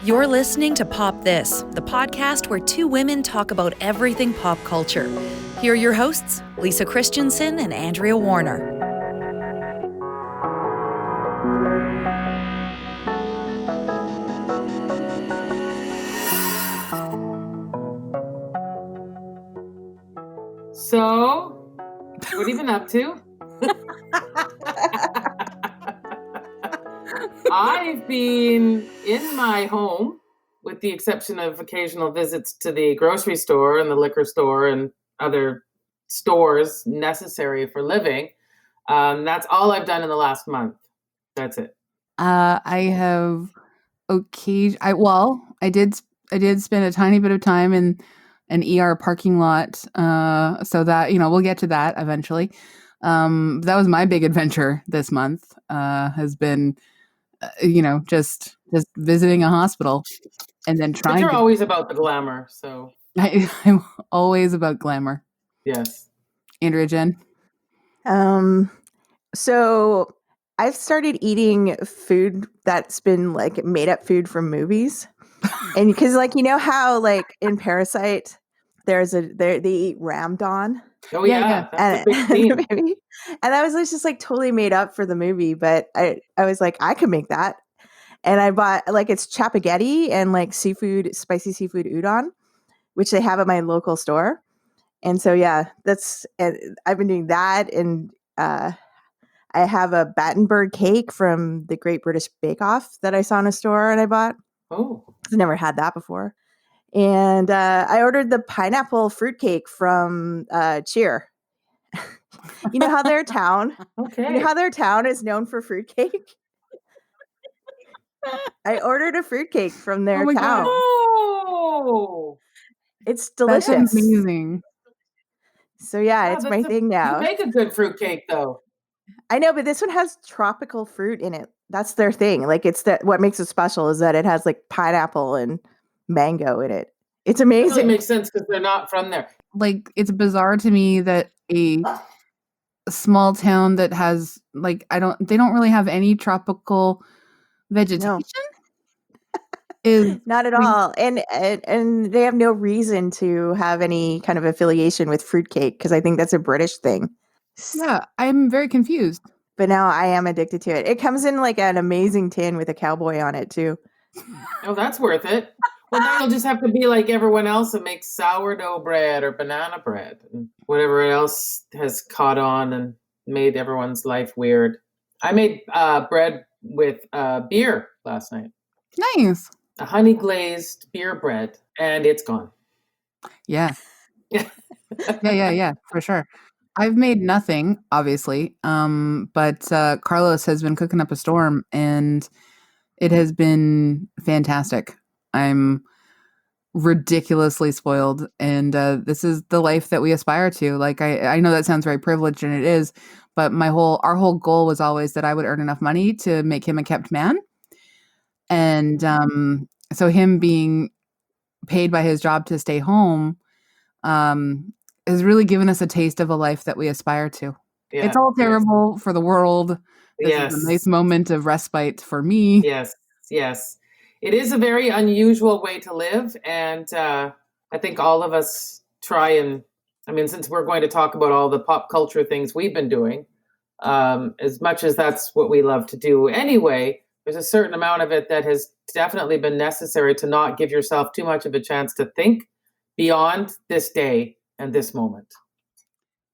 You're listening to Pop This, the podcast where two women talk about everything pop culture. Here are your hosts, Lisa Christiansen and Andrea Warner. So, what have you been up to? I've been in my home, with the exception of occasional visits to the grocery store and the liquor store and other stores necessary for living. That's all I've done in the last month. That's it. I have I did spend a tiny bit of time in an ER parking lot. So that, we'll get to that eventually. That was my big adventure this month, has been, just visiting a hospital and then trying. But you're always about the glamour, so. I'm always about glamour. Yes. Andrea Gin. So I've started eating food that's been like made up food from movies. And because how in Parasite they eat ramdon. Oh yeah. That's a big theme. And that was just like totally made up for the movie, but I was like, I could make that. And I bought it's chapaghetti and spicy seafood udon, which they have at my local store. And so I've been doing that, and I have a Battenberg cake from the Great British Bake Off that I saw in a store and I bought. Oh, I've never had that before. And I ordered the pineapple fruitcake from Cheer. You know how their town, okay. You know how their town is known for fruitcake? I ordered a fruitcake from their town. God. Oh, it's delicious. That's amazing. So it's my thing now. You make a good fruitcake though. I know, but this one has tropical fruit in it. That's their thing. What makes it special is that it has pineapple and mango in it. It's amazing. It makes sense because they're not from there. It's bizarre to me that a small town that has they don't really have any tropical vegetation. Is not at all, and they have no reason to have any kind of affiliation with fruitcake because I think that's a British thing. Yeah, I'm very confused. But now I am addicted to it. It comes in an amazing tin with a cowboy on it too. Oh, that's worth it. Well, now you'll just have to be like everyone else and make sourdough bread or banana bread and whatever else has caught on and made everyone's life weird. I made bread with beer last night. Nice. A honey glazed beer bread, and it's gone. Yeah. Yeah, for sure. I've made nothing, obviously, but Carlos has been cooking up a storm, and it has been fantastic. I'm ridiculously spoiled, and this is the life that we aspire to. I know that sounds very privileged, and it is, but our whole goal was always that I would earn enough money to make him a kept man, and so him being paid by his job to stay home has really given us a taste of a life that we aspire to. Yeah, it's all terrible for the world. This is a nice moment of respite for me. Yes. It is a very unusual way to live. And I think all of us try since we're going to talk about all the pop culture things we've been doing, as much as that's what we love to do anyway, there's a certain amount of it that has definitely been necessary to not give yourself too much of a chance to think beyond this day and this moment.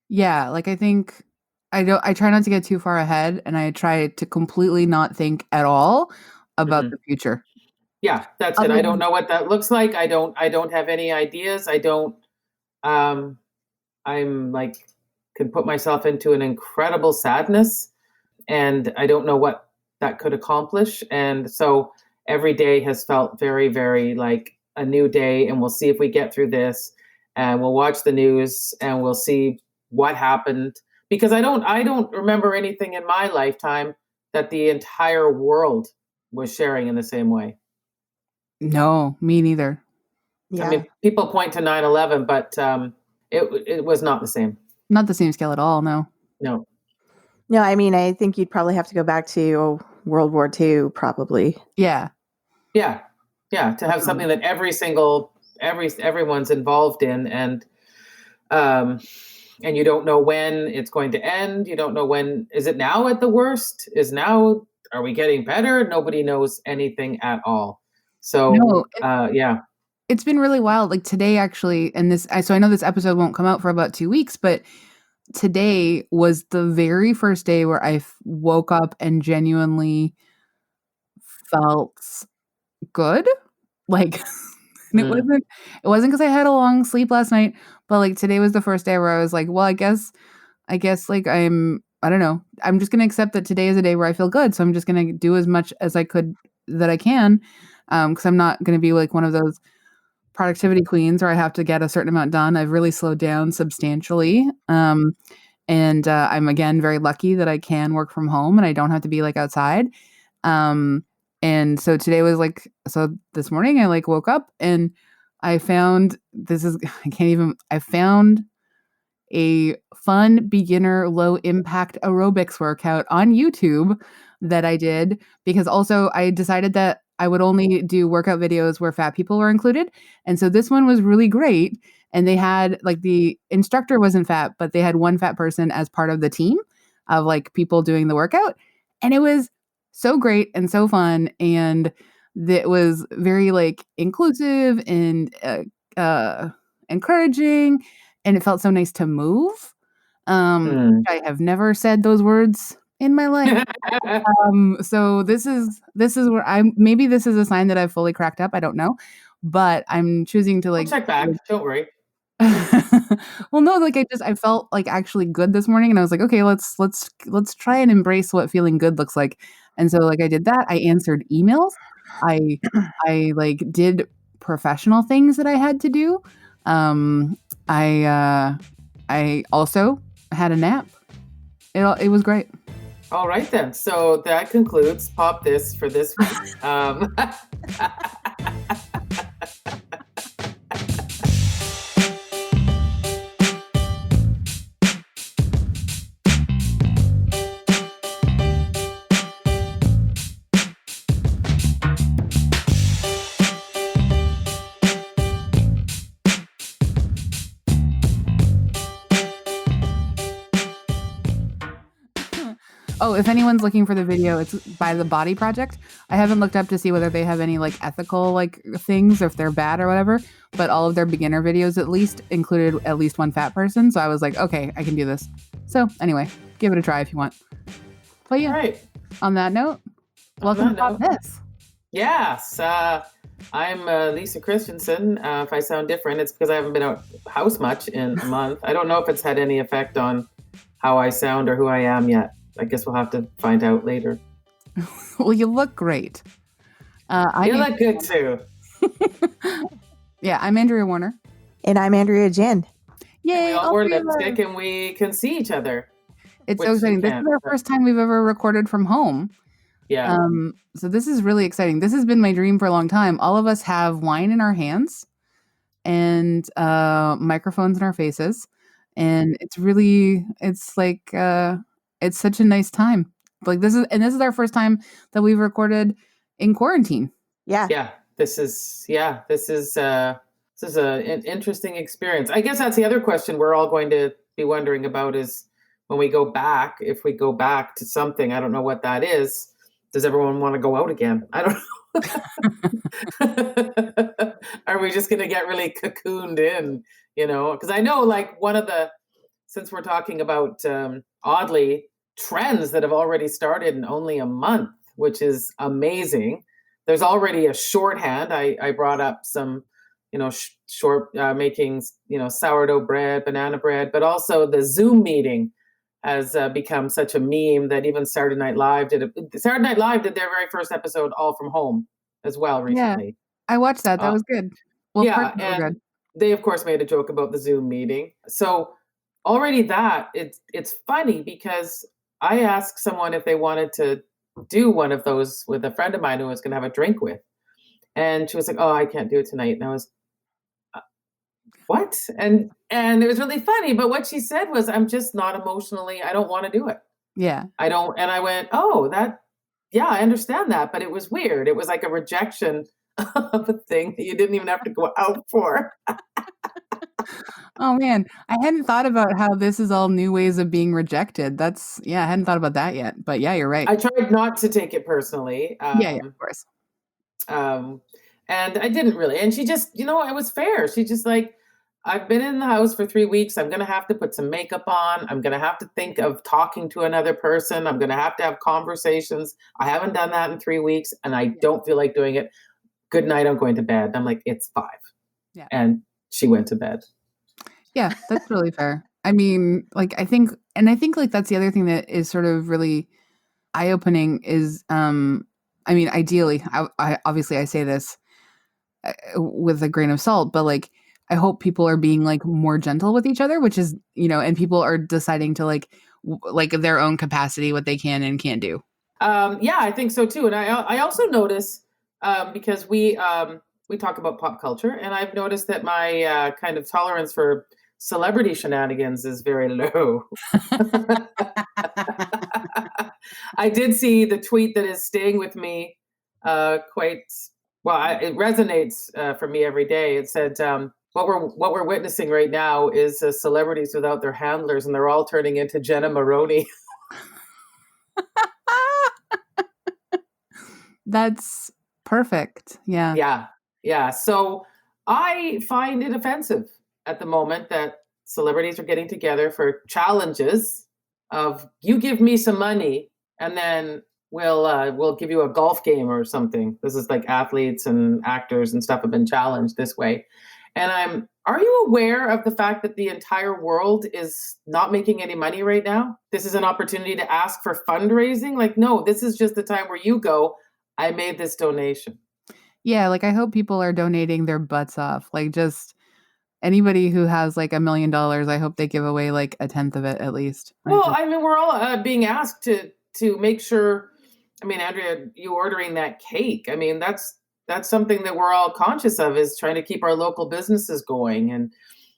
Yeah, I think I try not to get too far ahead, and I try to completely not think at all about the future. Yeah, that's it. I don't know what that looks like. I don't have any ideas. I don't I'm can put myself into an incredible sadness, and I don't know what that could accomplish. And so every day has felt very, very like a new day, and we'll see if we get through this, and we'll watch the news and we'll see what happened, because I don't remember anything in my lifetime that the entire world was sharing in the same way. No, me neither. Yeah. I mean, people point to 9/11, but it was not the same. Not the same scale at all, no. No. No, I mean, I think you'd probably have to go back to World War II, probably. Yeah. Yeah. Yeah. To have something that everyone's involved in, and you don't know when it's going to end. You don't know when. Is it now at the worst? Are we getting better? Nobody knows anything at all. So, No, yeah. it's been really wild. Like today, actually, and so I know this episode won't come out for about 2 weeks, but today was the very first day where I woke up and genuinely felt good. Like, and it wasn't because I had a long sleep last night, but like today was the first day where I was like, well, I guess like I don't know. I'm just gonna accept that today is a day where I feel good. So I'm just gonna do as much as I can. Because I'm not gonna be like one of those productivity queens where I have to get a certain amount done. I've really slowed down substantially. And I'm again very lucky that I can work from home and I don't have to be like outside. And so today was like, so this morning I like woke up and I found I found a fun beginner low impact aerobics workout on YouTube that I did, because also I decided that I would only do workout videos where fat people were included. And so this one was really great. And they had like the instructor wasn't fat, but they had one fat person as part of the team of like people doing the workout. And it was so great and so fun. And it was very like inclusive and encouraging. And it felt so nice to move. I have never said those words in my life. So this is where maybe this is a sign that I've fully cracked up. I don't know, but I'm choosing to like I'll check back. Don't worry. Well, no, like I felt like actually good this morning, and I was like, okay, let's try and embrace what feeling good looks like. And so like I did that. I answered emails. I like did professional things that I had to do. I also had a nap. It was great. All right then. So that concludes Pop This for this week. Oh, if anyone's looking for the video, it's by The Body Project. I haven't looked up to see whether they have any like ethical like things, or if they're bad or whatever, but all of their beginner videos at least included at least one fat person. So I was like, okay, I can do this. So anyway, give it a try if you want. But yeah, right. On that note, welcome to Pop This. Yes. I'm Lisa Christiansen. If I sound different, it's because I haven't been out house much in a month. I don't know if it's had any effect on how I sound or who I am yet. I guess we'll have to find out later. Well, you look great. You look good too. Yeah, I'm Andrea Warner. And I'm Andrea Gin. Yay! And we all wear lipstick and we can see each other. It's so exciting. This is our first time we've ever recorded from home. Yeah. So this is really exciting. This has been my dream for a long time. All of us have wine in our hands and microphones in our faces. And it's like it's such a nice time. Like this is our first time that we've recorded in quarantine. Yeah. Yeah. This is an interesting experience. I guess that's the other question we're all going to be wondering about is when we go back, if we go back to something, I don't know what that is. Does everyone want to go out again? I don't know. Are we just going to get really cocooned in, because I know like since we're talking about oddly trends that have already started in only a month, which is amazing. There's already a shorthand. I brought up some, short making, sourdough bread, banana bread, but also the Zoom meeting has become such a meme that even Saturday Night Live did their very first episode all from home as well recently. Yeah, I watched that. That was good. Well, yeah, and they of course made a joke about the Zoom meeting. So already that it's funny because I asked someone if they wanted to do one of those with a friend of mine who I was going to have a drink with, and she was like, "Oh, I can't do it tonight." And I was, "What?" And it was really funny. But what she said was, "I'm just not emotionally. I don't want to do it." Yeah. I don't, and I went, oh, yeah, I understand that, but it was weird. It was like a rejection of a thing that you didn't even have to go out for. Oh man, I hadn't thought about how this is all new ways of being rejected. I hadn't thought about that yet. But yeah, you're right. I tried not to take it personally. Yeah, of course. And I didn't really. And she just, it was fair. She just like, I've been in the house for 3 weeks. I'm going to have to put some makeup on. I'm going to have to think of talking to another person. I'm going to have conversations. I haven't done that in 3 weeks and I don't feel like doing it. Good night. I'm going to bed. I'm like, it's 5. Yeah. And she went to bed. Yeah, that's really fair. I mean, like, I think like that's the other thing that is sort of really eye-opening is, I mean, ideally, I obviously I say this with a grain of salt, but like, I hope people are being like more gentle with each other, which is, and people are deciding to like their own capacity, what they can and can't do. Yeah, I think so too. And I also notice, because we talk about pop culture, and I've noticed that my kind of tolerance for celebrity shenanigans is very low. I did see the tweet that is staying with me quite well. It resonates for me every day. It said, what we're witnessing right now is celebrities without their handlers, and they're all turning into Jenna Maroney. That's perfect. Yeah. Yeah. So I find it offensive at the moment that celebrities are getting together for challenges of, you give me some money and then we'll give you a golf game or something. This is like athletes and actors and stuff have been challenged this way. And are you aware of the fact that the entire world is not making any money right now? This is an opportunity to ask for fundraising. Like, no, this is just the time where you go, I made this donation. Yeah, like I hope people are donating their butts off. Like, just anybody who has like $1 million, I hope they give away like 1/10 of it at least. Well, I mean, we're all being asked to make sure. I mean, Andrea, you ordering that cake. I mean, that's something that we're all conscious of, is trying to keep our local businesses going, and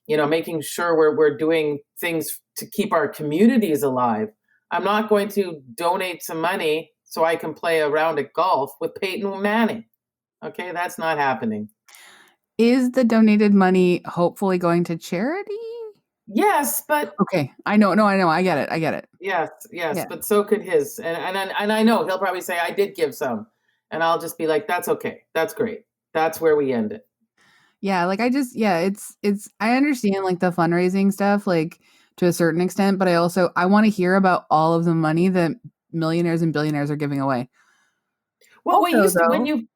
making sure we're doing things to keep our communities alive. I'm not going to donate some money so I can play a round of golf with Peyton Manning. Okay, that's not happening. Is the donated money hopefully going to charity? Yes, but okay, I know. No, I know. I get it. Yes, yeah. But so could his, and I know he'll probably say I did give some, and I'll just be like, that's okay, that's great, that's where we end it. Yeah, like it's I understand like the fundraising stuff, like to a certain extent, but I want to hear about all of the money that millionaires and billionaires are giving away. Well, when you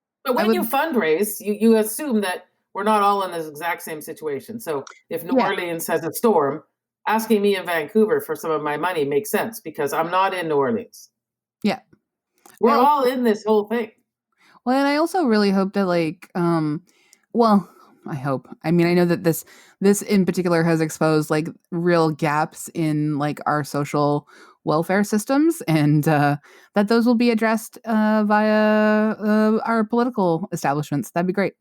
fundraise, you assume that we're not all in the exact same situation. So if New Orleans has a storm, asking me in Vancouver for some of my money makes sense because I'm not in New Orleans. Yeah. We're all in this whole thing. Well, and I also really hope that like, well, I hope. I mean, I know that this in particular has exposed like real gaps in like our social welfare systems, and that those will be addressed via our political establishments. That'd be great.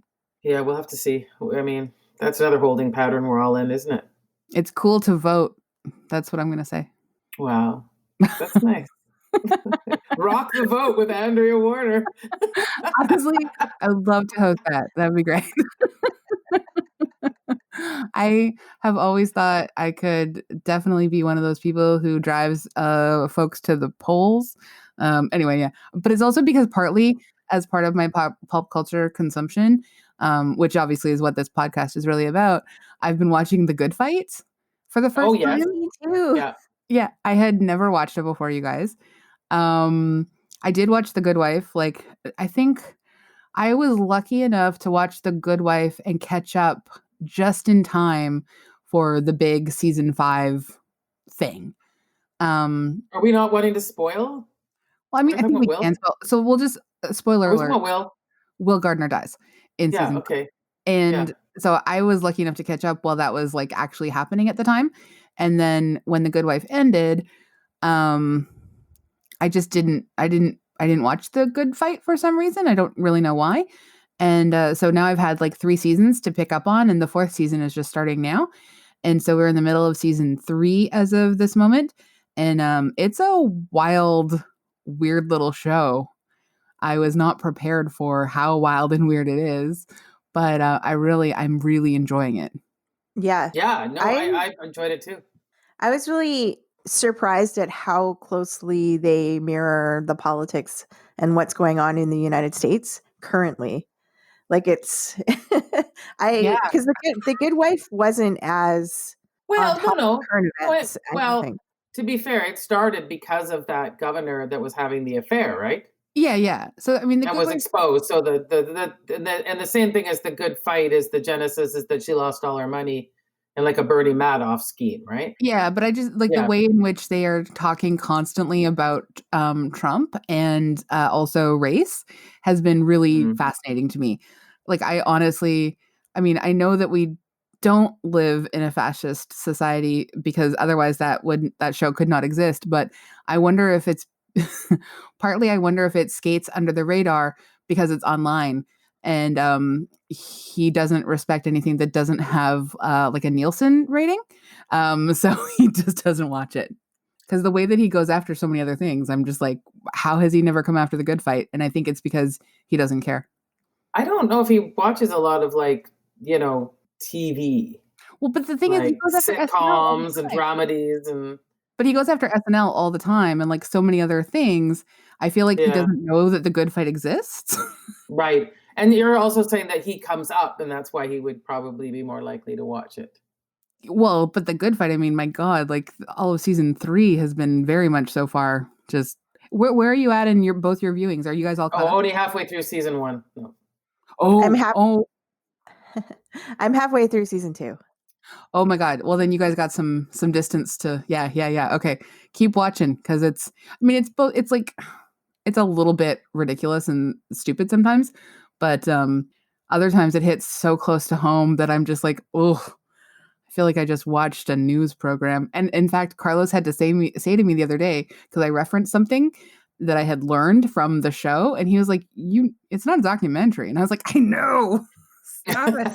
Yeah, we'll have to see. I mean, that's another holding pattern we're all in, isn't it? It's cool to vote. That's what I'm going to say. Wow. That's nice. Rock the vote with Andrea Warner. Honestly, I would love to host that. That'd be great. I have always thought I could definitely be one of those people who drives folks to the polls. Anyway, yeah. But it's also because partly as part of my pop culture consumption, which obviously is what this podcast is really about, I've been watching The Good Fight for the first time. Me too. Yeah, I had never watched it before, you guys. I did watch The Good Wife. Like, I think I was lucky enough to watch The Good Wife and catch up just in time for the big season 5 thing. Are we not wanting to spoil? Well, I mean, I think we can. So we'll just spoiler alert. Will Gardner dies in season 5. Okay. And so I was lucky enough to catch up while that was like actually happening at the time. And then when The Good Wife ended, I didn't watch The Good Fight for some reason. I don't really know why. And so now I've had like 3 seasons to pick up on, and the 4th season is just starting now. And so we're in the middle of season 3 as of this moment. And it's a wild, weird little show. I was not prepared for how wild and weird it is, but I'm really enjoying it. Yeah. Yeah, no, I enjoyed it too. I was really surprised at how closely they mirror the politics and what's going on in the United States currently. Like it's, Yeah. because the Good Wife wasn't as on Well, top of no. current events. I don't Well, think. to be fair, it started because of that governor that was having the affair, right? Yeah. So I mean, the And Good was Wife. exposed. So the same thing as the good fight is the genesis is that she lost all her money in like a Bernie Madoff scheme, right? Yeah, but I just like the Yeah. way in which they are talking constantly about Trump and also race has been really Mhm. fascinating to me. Like, I mean, I know that we don't live in a fascist society because otherwise that show could not exist. But I wonder if it's partly, I wonder if it skates under the radar because it's online and he doesn't respect anything that doesn't have like a Nielsen rating. So he just doesn't watch it because the way that he goes after so many other things, I'm just like, how has he never come after the good fight? And I think it's because he doesn't care. I don't know if he watches a lot of like, TV, Well, but the thing is, he like goes after SNL all sitcoms the and time. dramedies and But he goes after SNL all the time and like so many other things. I feel like he yeah, doesn't know that the good fight exists. right. And you're also saying that he comes up and that's why he would probably be more likely to watch it. Well, but the good fight, I mean, my God, like all of season 3 has been very much so far just where are you at in both your viewings? Are you guys all caught up? Only halfway through season 1. No. I'm halfway through season 2. Oh my God. Well, then you guys got some distance to yeah. Okay. Keep watching because it's both it's like it's a little bit ridiculous and stupid sometimes, but other times it hits so close to home that I'm just like, oh, I feel like I just watched a news program. And in fact, Carlos had to say to me the other day because I referenced something that I had learned from the show, and he was like, it's not a documentary. And I was like, I know. Stop it.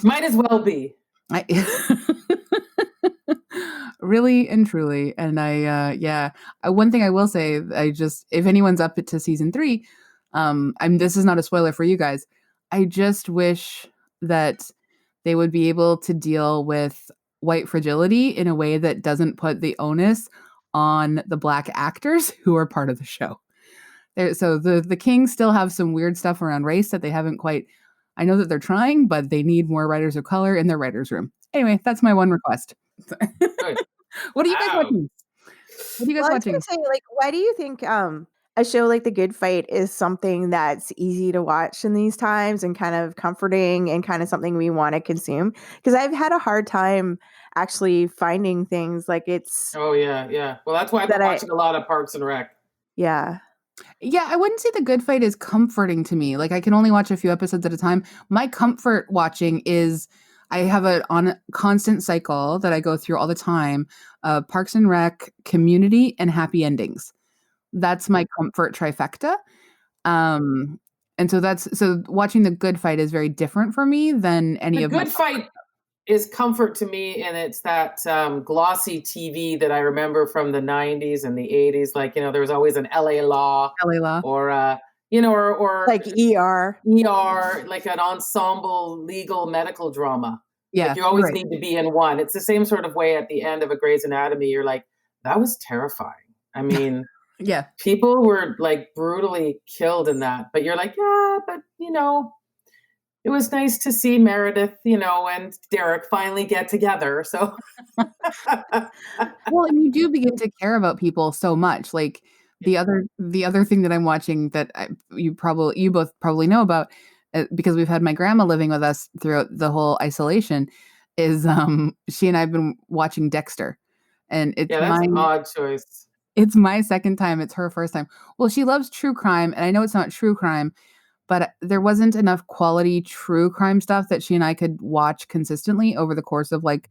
Might as well be. Really and truly. And one thing I will say, if anyone's up to season 3, this is not a spoiler for you guys. I just wish that they would be able to deal with white fragility in a way that doesn't put the onus on the Black actors who are part of the show. So the Kings still have some weird stuff around race that they haven't quite. I know that they're trying, but they need more writers of color in their writers' room. Anyway, that's my one request. What are you guys watching? What are you guys watching? I was gonna say, like, why do you think a show like The Good Fight is something that's easy to watch in these times and kind of comforting and kind of something we want to consume? Because I've had a hard time actually finding things like it's. Oh yeah. Well, that's why I've been watching a lot of Parks and Rec. Yeah. Yeah, I wouldn't say The Good Fight is comforting to me. Like I can only watch a few episodes at a time. My comfort watching is I have on a constant cycle that I go through all the time. Parks and Rec, Community, and Happy Endings. That's my comfort trifecta. And so watching The Good Fight is very different for me than any of my. The Good Fight is comfort to me, and it's that glossy TV that I remember from the 90s and the 80s. Like, there was always an LA Law. Or or like ER, like an ensemble legal medical drama. Yeah, like you always need to be in one. It's the same sort of way at the end of a Grey's Anatomy. You're like, that was terrifying. I mean, yeah, people were like brutally killed in that, but you're like, yeah, but it was nice to see Meredith, and Derek finally get together. So, well, and you do begin to care about people so much. Like the other thing that I'm watching that you both probably know about because we've had my grandma living with us throughout the whole isolation is she and I've been watching Dexter, and it's that's an odd choice. It's my second time. It's her first time. Well, she loves true crime, and I know it's not true crime. But there wasn't enough quality true crime stuff that she and I could watch consistently over the course of like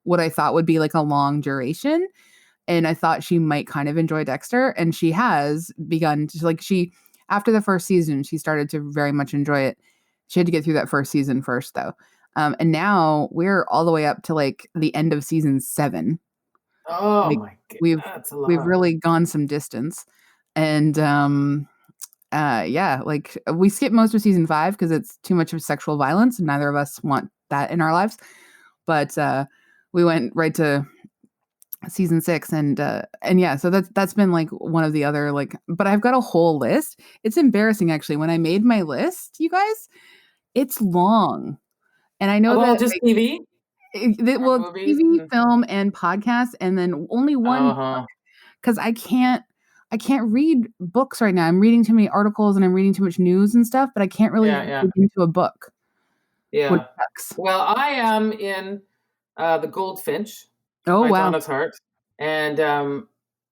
what I thought would be like a long duration. And I thought she might kind of enjoy Dexter. And she has begun to after the first season, she started to very much enjoy it. She had to get through that first season first though. And now we're all the way up to like the end of season 7. Oh Like my god, we've that's a we've lot. really gone some distance. And yeah, like we skipped most of season 5 because it's too much of sexual violence and neither of us want that in our lives. But we went right to season 6 and yeah, so that's been like one of the other like, but I've got a whole list. It's embarrassing actually. When I made my list, you guys, it's long. And I know Of all that just like TV or well, movies? TV, film, and podcast, and then only one Uh-huh. because I can't read books right now. I'm reading too many articles and I'm reading too much news and stuff, but I can't really Yeah. dig into a book. Which Yeah. sucks. Well, I am in The Goldfinch Oh by wow. Donna Tartt. And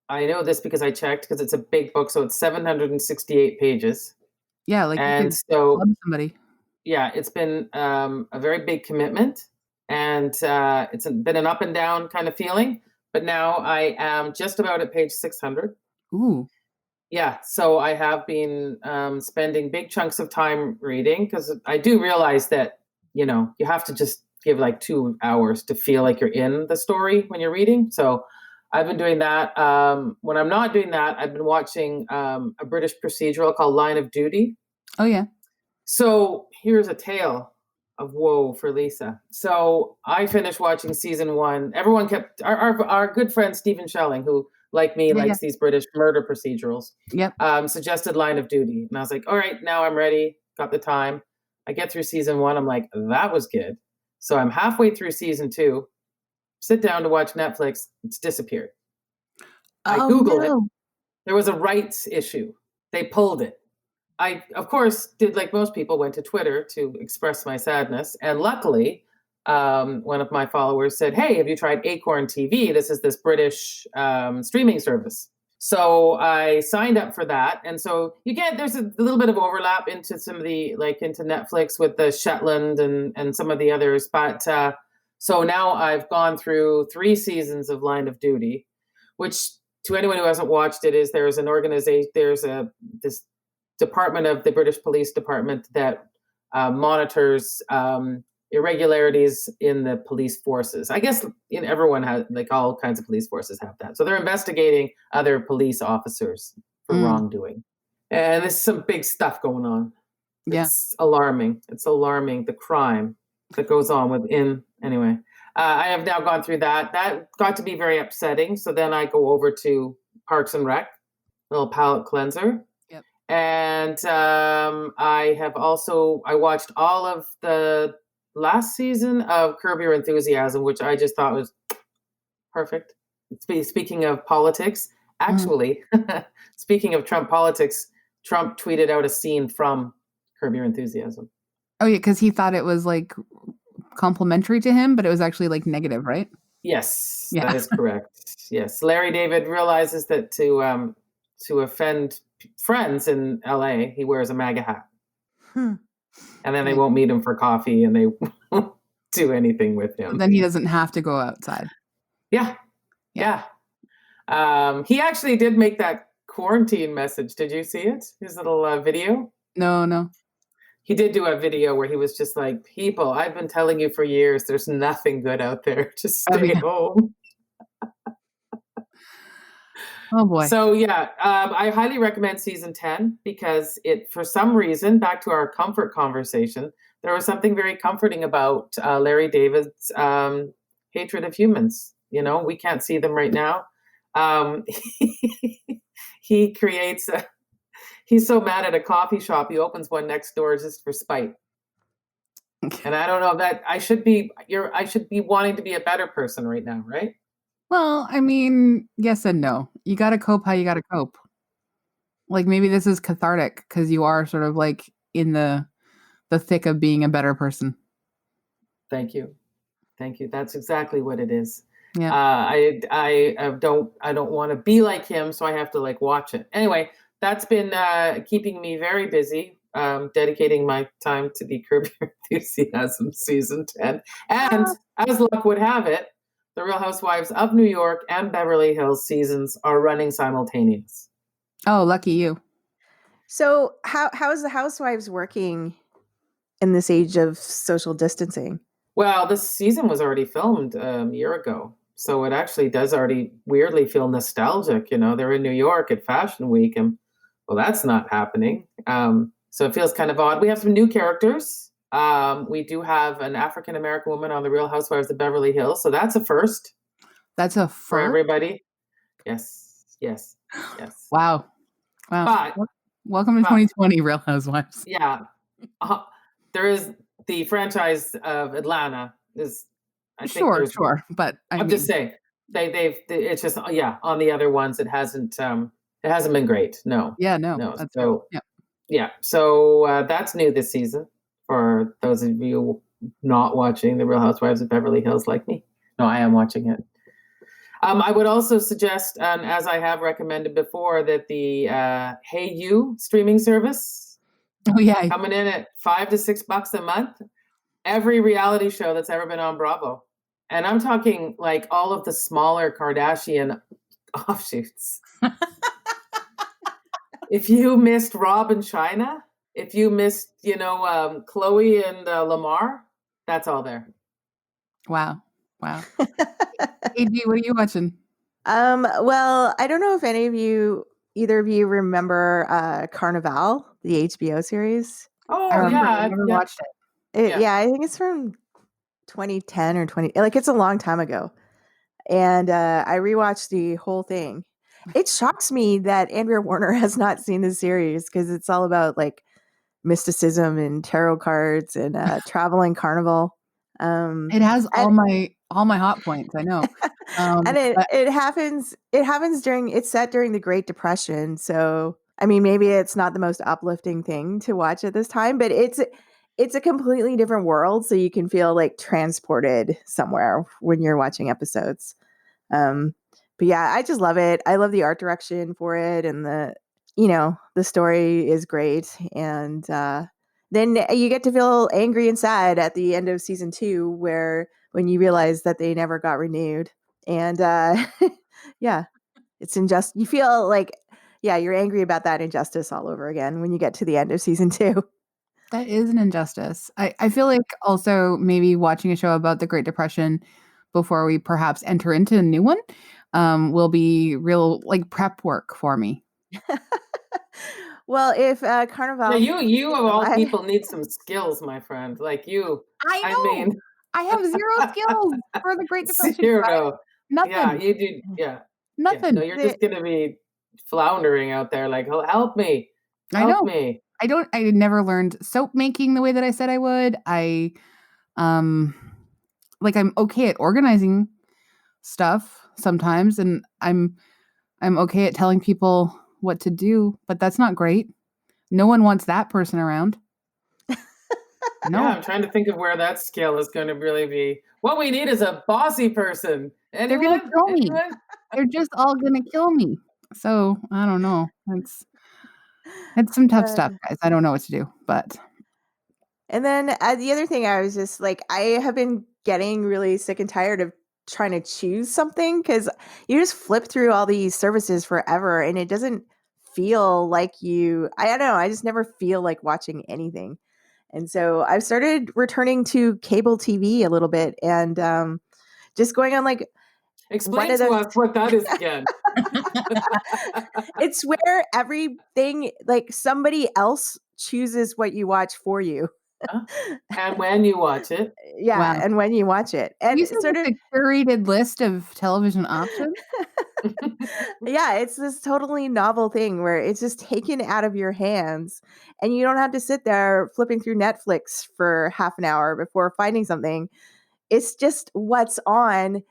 I know this because I checked because it's a big book, so it's 768 pages. Yeah, like you And could so club somebody. yeah, it's been a very big commitment, and it's been an up and down kind of feeling. But now I am just about at page 600. Ooh. Yeah, so I have been spending big chunks of time reading because I do realize that, you have to just give like 2 hours to feel like you're in the story when you're reading. So I've been doing that. When I'm not doing that, I've been watching a British procedural called Line of Duty. Oh yeah. So here's a tale of woe for Lisa. So I finished watching season 1. Everyone kept our good friend Stephen Schelling, who like me Yeah. likes these British murder procedurals, Yep. suggested Line of Duty, and I was like, all right, now I'm ready. Got the time. I get through season 1. I'm like, that was good. So I'm halfway through season 2. Sit down to watch Netflix. It's disappeared. I Google it. There was a rights issue. They pulled it. I, of course, did like most people, went to Twitter to express my sadness. And luckily, one of my followers said, hey, have you tried Acorn TV? This is this British streaming service. So I signed up for that. And so there's a little bit of overlap into some of the, like into Netflix with the Shetland and some of the others. But so now I've gone through 3 seasons of Line of Duty, which to anyone who hasn't watched it is there's an organization, this department of the British Police Department that monitors irregularities in the police forces. I guess everyone has, like all kinds of police forces have that. So they're investigating other police officers for wrongdoing. And there's some big stuff going on. Yeah. It's alarming. It's alarming, the crime that goes on within. Anyway, I have now gone through that. That got to be very upsetting. So then I go over to Parks and Rec, little palate cleanser. Yep. And I watched all of the last season of Curb Your Enthusiasm, which I just thought was perfect. Speaking of politics, actually, speaking of Trump politics, Trump tweeted out a scene from Curb Your Enthusiasm. Oh yeah, because he thought it was like complimentary to him, but it was actually like negative, right? Yes, Yeah. that is correct. Yes, Larry David realizes that to offend friends in LA, he wears a MAGA hat. And then they won't meet him for coffee and they won't do anything with him. Then he doesn't have to go outside. Yeah. He actually did make that quarantine message. Did you see it? His little video? No. He did do a video where he was just like, people, I've been telling you for years, there's nothing good out there. Just stay home. Oh boy. So yeah, I highly recommend season 10 because for some reason, back to our comfort conversation, there was something very comforting about Larry David's hatred of humans. We can't see them right now. He creates he's so mad at a coffee shop, he opens one next door just for spite. And I don't know that I should be wanting to be a better person right now, right? Well, I mean, yes and no. You got to cope how you got to cope. Like maybe this is cathartic because you are sort of like in the thick of being a better person. Thank you. That's exactly what it is. Yeah. I don't want to be like him, so I have to like watch it. Anyway, that's been keeping me very busy, dedicating my time to the Curb Your Enthusiasm season 10. And as luck would have it, the Real Housewives of New York and Beverly Hills seasons are running simultaneous. Oh, lucky you. So how is the Housewives working in this age of social distancing? Well, this season was already filmed a year ago. So it actually does already weirdly feel nostalgic. They're in New York at Fashion Week, and well, that's not happening. So it feels kind of odd. We have some new characters. We do have an African American woman on the Real Housewives of Beverly Hills. So that's a first. That's a for first? everybody. Yes. Wow. But welcome to 2020, Real Housewives. Yeah, there is the franchise of Atlanta. I think sure, but I'm just saying it's just on the other ones it hasn't been great. No. That's So so that's new this season for those of you not watching the Real Housewives of Beverly Hills like me. No, I am watching it. I would also suggest, as I have recommended before, that the Hey You streaming service coming in at $5 to $6 a month. Every reality show that's ever been on Bravo. And I'm talking like all of the smaller Kardashian offshoots. If you missed Rob and China, if you missed, Chloe and Lamar, that's all there. Wow. AD, what are you watching? Well, I don't know if either of you remember Carnival, the HBO series. Oh, I never watched it. I think it's from 2010 or 20, like it's a long time ago. And I rewatched the whole thing. It shocks me that Andrea Warner has not seen the series because it's all about like mysticism and tarot cards and traveling carnival. It has all my hot points. I know. And it happens it's set during the Great Depression. So, I mean, maybe it's not the most uplifting thing to watch at this time, but it's a completely different world. So you can feel like transported somewhere when you're watching episodes. But yeah, I just love it. I love the art direction for it. And the story is great. And, then you get to feel angry and sad at the end of season 2, when you realize that they never got renewed. And it's unjust. You feel like, you're angry about that injustice all over again when you get to the end of season 2. That is an injustice. I feel like also maybe watching a show about the Great Depression before we perhaps enter into a new one will be real like prep work for me. Well, if Carnival, you of all people need some skills, my friend. Like you, I mean, I have zero skills for the Great Depression. Zero. Nothing. Yeah, you do. Yeah, nothing. No, you're just gonna be floundering out there. Like, help me. Help me. I never learned soap making the way that I said I would. I'm okay at organizing stuff sometimes, and I'm okay at telling people what to do, but that's not great. No one wants that person around. No. Yeah, I'm trying to think of where that skill is going to really be. What we need is a bossy person. Anyone? They're going to kill me. They're just all going to kill me. So I don't know. It's some tough stuff, guys. I don't know what to do, but. And then the other thing, I was just like, I have been getting really sick and tired of trying to choose something because you just flip through all these services forever and it doesn't feel like I don't know. I just never feel like watching anything. And so I've started returning to cable TV a little bit and just going on like. Explain to us what that is again. It's where everything, like somebody else chooses what you watch for you. And when you watch it. Yeah, wow. And when you watch it. And it's sort of a curated list of television options. Yeah, it's this totally novel thing where it's just taken out of your hands and you don't have to sit there flipping through Netflix for half an hour before finding something. It's just what's on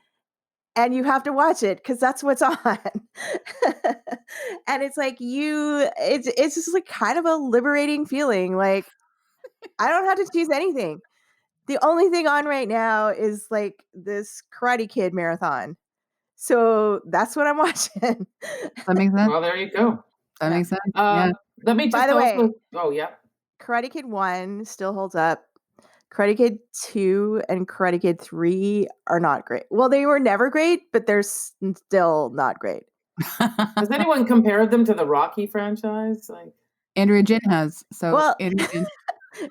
and you have to watch it because that's what's on. And it's like it's just like kind of a liberating feeling. Like I don't have to choose anything. The only thing on right now is like this Karate Kid marathon. So that's what I'm watching. That makes sense. Well, there you go. That makes sense. Yeah. Let me just By the way, oh yeah. Karate Kid 1 still holds up. Karate Kid 2 and Karate Kid 3 are not great. Well, they were never great, but they're still not great. Has anyone compared them to the Rocky franchise? Like Andrea Gin has. So well, Andrea Gin.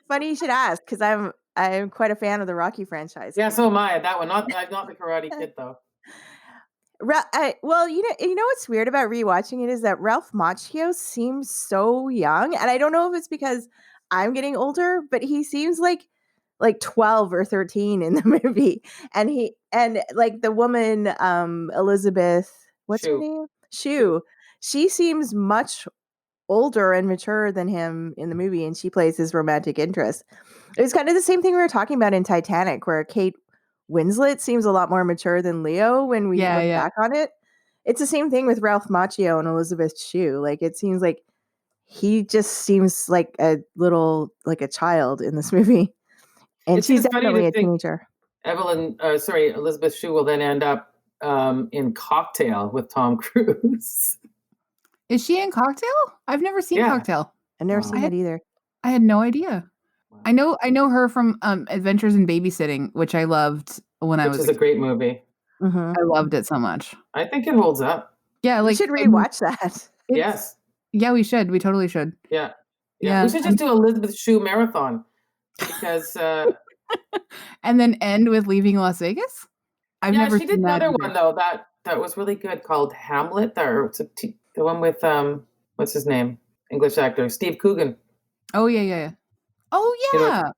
Funny you should ask because I'm I'm quite a fan of the Rocky franchise. Yeah, so am I. That one, not the Karate Kid though. Well, you know what's weird about rewatching it is that Ralph Macchio seems so young, and I don't know if it's because I'm getting older, but he seems like 12 or 13 in the movie, and like the woman Elizabeth, what's her Shue. name? Shue. She seems much older and mature than him in the movie, and she plays his romantic interest. It was kind of the same thing we were talking about in Titanic, where Kate Winslet seems a lot more mature than Leo when we look back on it. It's the same thing with Ralph Macchio and Elizabeth Shue. Like, it seems like he just seems like a child in this movie. And she's definitely a teenager. Elizabeth Shue will then end up in Cocktail with Tom Cruise. Is she in Cocktail? I've never seen Cocktail. I've never seen it either. I had no idea. I know her from Adventures in Babysitting, which I loved when I was. Which is a great movie. Mm-hmm. I loved it so much. I think it holds up. Yeah, we should rewatch that. Yes. Yeah, we should. We totally should. Yeah. We should just do Elizabeth Shue marathon because. And then end with Leaving Las Vegas. I've never. She did another one though that was really good called Hamlet. Or the one with what's his name? English actor Steve Coogan. Oh yeah. Oh yeah.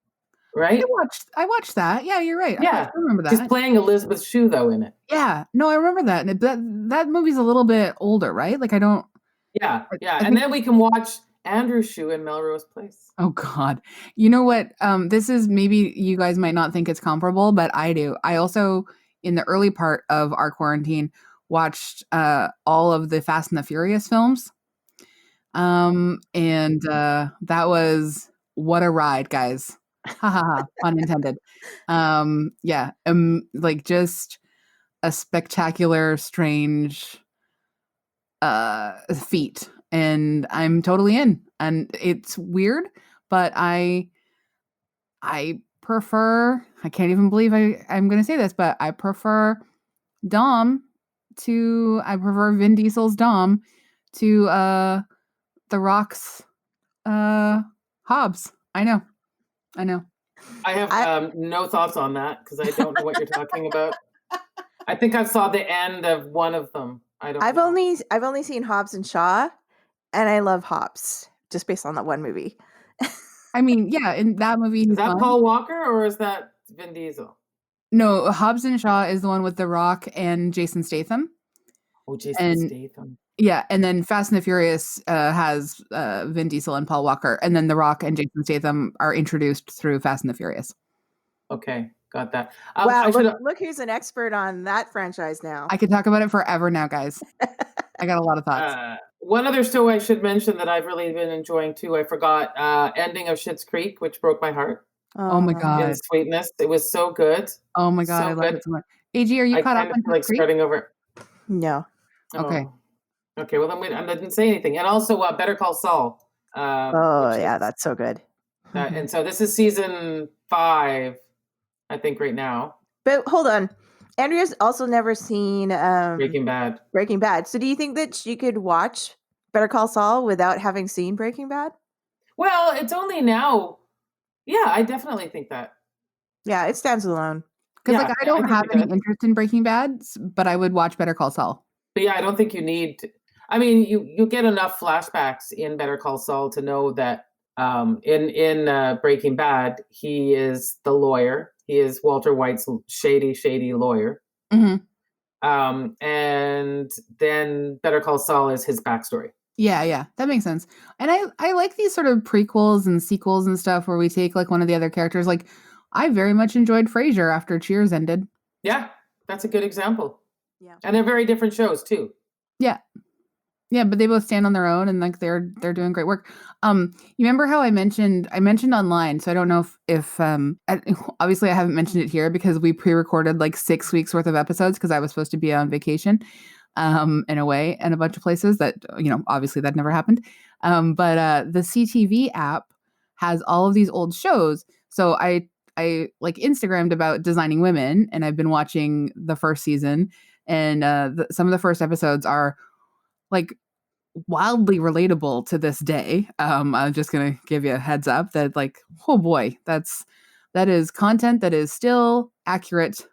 Right? I watched that. Yeah, you're right. Yeah. I remember that. She's playing Elizabeth Shue though in it. Yeah. No, I remember that. And that movie's a little bit older, right? Like I don't. Yeah. And then we can watch Andrew Shue in Melrose Place. Oh God. You know what? This is, maybe you guys might not think it's comparable, but I do. I also, in the early part of our quarantine, watched all of the Fast and the Furious films. And that was, what a ride, guys. Ha ha ha, pun intended. Like just a spectacular, strange feat, and I'm totally in. And it's weird, but I prefer, I can't even believe I'm going to say this, but I prefer Vin Diesel's Dom to The Rock's Hobbs. I know. I have no thoughts on that because I don't know what you're talking about. I think I saw the end of one of them. I've only seen Hobbs and Shaw, and I love Hobbs just based on that one movie. I mean, yeah, in that movie, is that fun. Paul Walker or is that Vin Diesel? No, Hobbs and Shaw is the one with The Rock and Jason Statham. Oh, Statham. Yeah, and then Fast and the Furious has Vin Diesel and Paul Walker, and then The Rock and Jason Statham are introduced through Fast and the Furious. Okay, got that. Wow, look who's an expert on that franchise now. I could talk about it forever now, guys. I got a lot of thoughts. One other show I should mention that I've really been enjoying too, I forgot, ending of Schitt's Creek, which broke my heart. Oh my God. In Sweetness. It was so good. Oh my God, I love it so much. AG, are you caught up on like starting over? No. Okay. Okay, well then I didn't say anything. And also Better Call Saul. That's so good. And so this is season 5, I think, right now. But hold on. Andrea's also never seen Breaking Bad. Breaking Bad. So do you think that she could watch Better Call Saul without having seen Breaking Bad? Well, it's only now. Yeah, I definitely think that. Yeah, it stands alone. Because I don't have any interest in Breaking Bad, but I would watch Better Call Saul. But yeah, I don't think you need to. I mean, you get enough flashbacks in Better Call Saul to know that in Breaking Bad, he is the lawyer. He is Walter White's shady lawyer. Mm-hmm. And then Better Call Saul is his backstory. Yeah, that makes sense. And I like these sort of prequels and sequels and stuff where we take like one of the other characters. Like I very much enjoyed Frasier after Cheers ended. Yeah, that's a good example. Yeah. And they're very different shows too. Yeah. Yeah, but they both stand on their own and like they're doing great work. You remember how I mentioned online, so I don't know if obviously I haven't mentioned it here because we pre-recorded like 6 weeks worth of episodes because I was supposed to be on vacation in a way and a bunch of places that, obviously that never happened. But the CTV app has all of these old shows. So I like Instagrammed about Designing Women, and I've been watching the first season, and some of the first episodes are like wildly relatable to this day. I'm just gonna give you a heads up that like, oh boy, that's That is content that is still accurate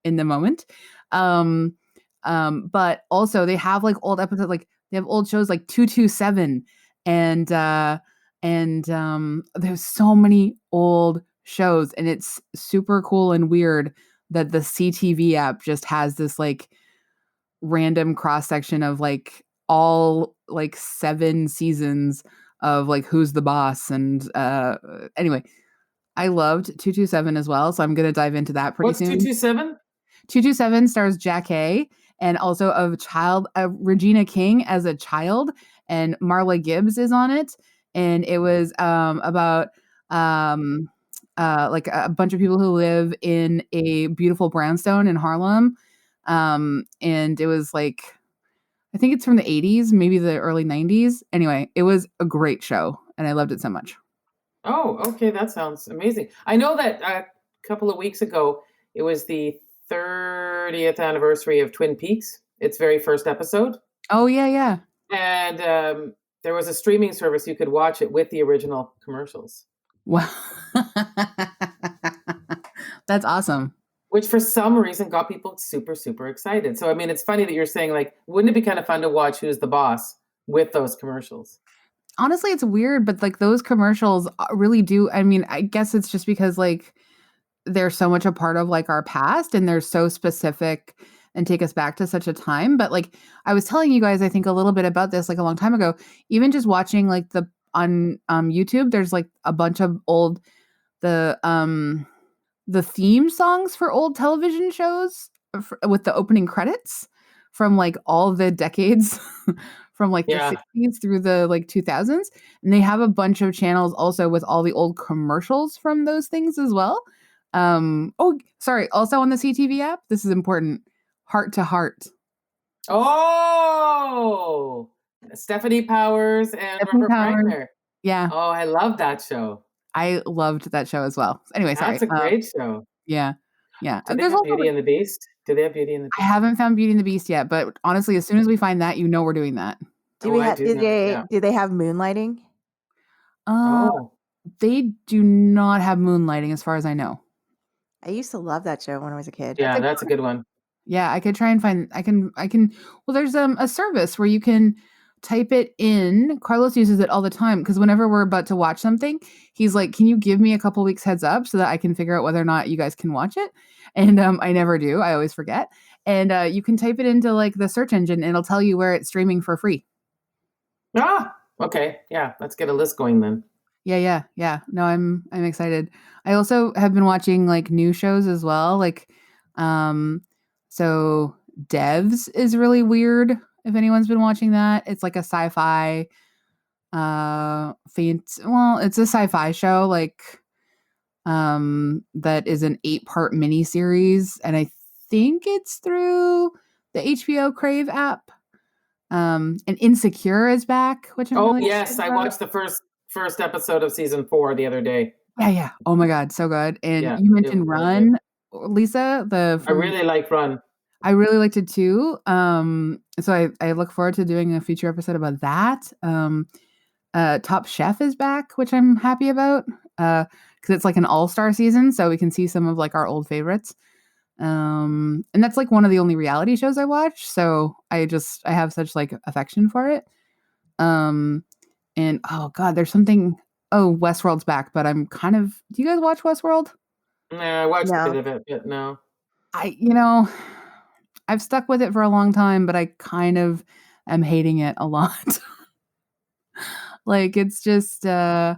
in the moment. But also they have like old episodes, like they have old shows like 227 and there's so many old shows, and it's super cool and weird that the CTV app just has this like random cross section of like all like 7 seasons of like Who's the Boss, and anyway, I loved 227 as well, so I'm going to dive into that pretty What's soon. 227? 227 stars Jack A, and also Regina King as a child, and Marla Gibbs is on it, and it was about like a bunch of people who live in a beautiful brownstone in Harlem, and it was like, I think it's from the 80s, maybe the early 90s. Anyway, it was a great show, and I loved it so much. Oh, okay, that sounds amazing. I know that a couple of weeks ago, it was the 30th anniversary of Twin Peaks, its very first episode. Oh, yeah. And there was a streaming service you could watch it with the original commercials. Wow. That's awesome. Which for some reason got people super, super excited. So, I mean, it's funny that you're saying, like, wouldn't it be kind of fun to watch Who's the Boss with those commercials? Honestly, it's weird, but like those commercials really do. I mean, I guess it's just because like they're so much a part of like our past, and they're so specific and take us back to such a time. But like I was telling you guys, I think a little bit about this like a long time ago, even just watching like on YouTube, there's like a bunch of old, the theme songs for old television shows with the opening credits from like all the decades from like the 60s through the like 2000s. And they have a bunch of channels also with all the old commercials from those things as well. Also on the CTV app, this is important, Heart to Heart. Oh, Stephanie Powers and Robert Reiner. Yeah. Oh, I love that show. I loved that show as well. Anyway, sorry. That's a great show. Yeah. Do they have Beauty and the Beast? Do they have Beauty and the Beast? I haven't found Beauty and the Beast yet, but honestly, as soon as we find that, we're doing that. Do they have moonlighting? They do not have moonlighting as far as I know. I used to love that show when I was a kid. Yeah, that's a good one. Yeah, I could try and find, I can, well, there's a service where you can type it in. Carlos uses it all the time because whenever we're about to watch something, he's like, can you give me a couple weeks heads up so that I can figure out whether or not you guys can watch it? And I never do. I always forget. And you can type it into like the search engine and it'll tell you where it's streaming for free. Ah, okay. Yeah, let's get a list going then. Yeah. No, I'm excited. I also have been watching like new shows as well. Like, so Devs is really weird. If anyone's been watching that, it's like a sci-fi, it's a sci-fi show, like, that is an 8-part miniseries, and I think it's through the HBO Crave app. And Insecure is back, which I'm really yes, I watched the first episode of season 4 the other day. Yeah. Oh my God, so good. And you mentioned Run, Lisa. I really like Run. I really liked it too. So I look forward to doing a future episode about that. Top Chef is back, which I'm happy about, because it's like an all-star season, so we can see some of like our old favorites. And that's like one of the only reality shows I watch, so I have such like affection for it. And oh God, there's something. Oh, Westworld's back, but I'm kind of. Do you guys watch Westworld? I watched a bit of it, but no. I've stuck with it for a long time, but I kind of am hating it a lot. Like it's just this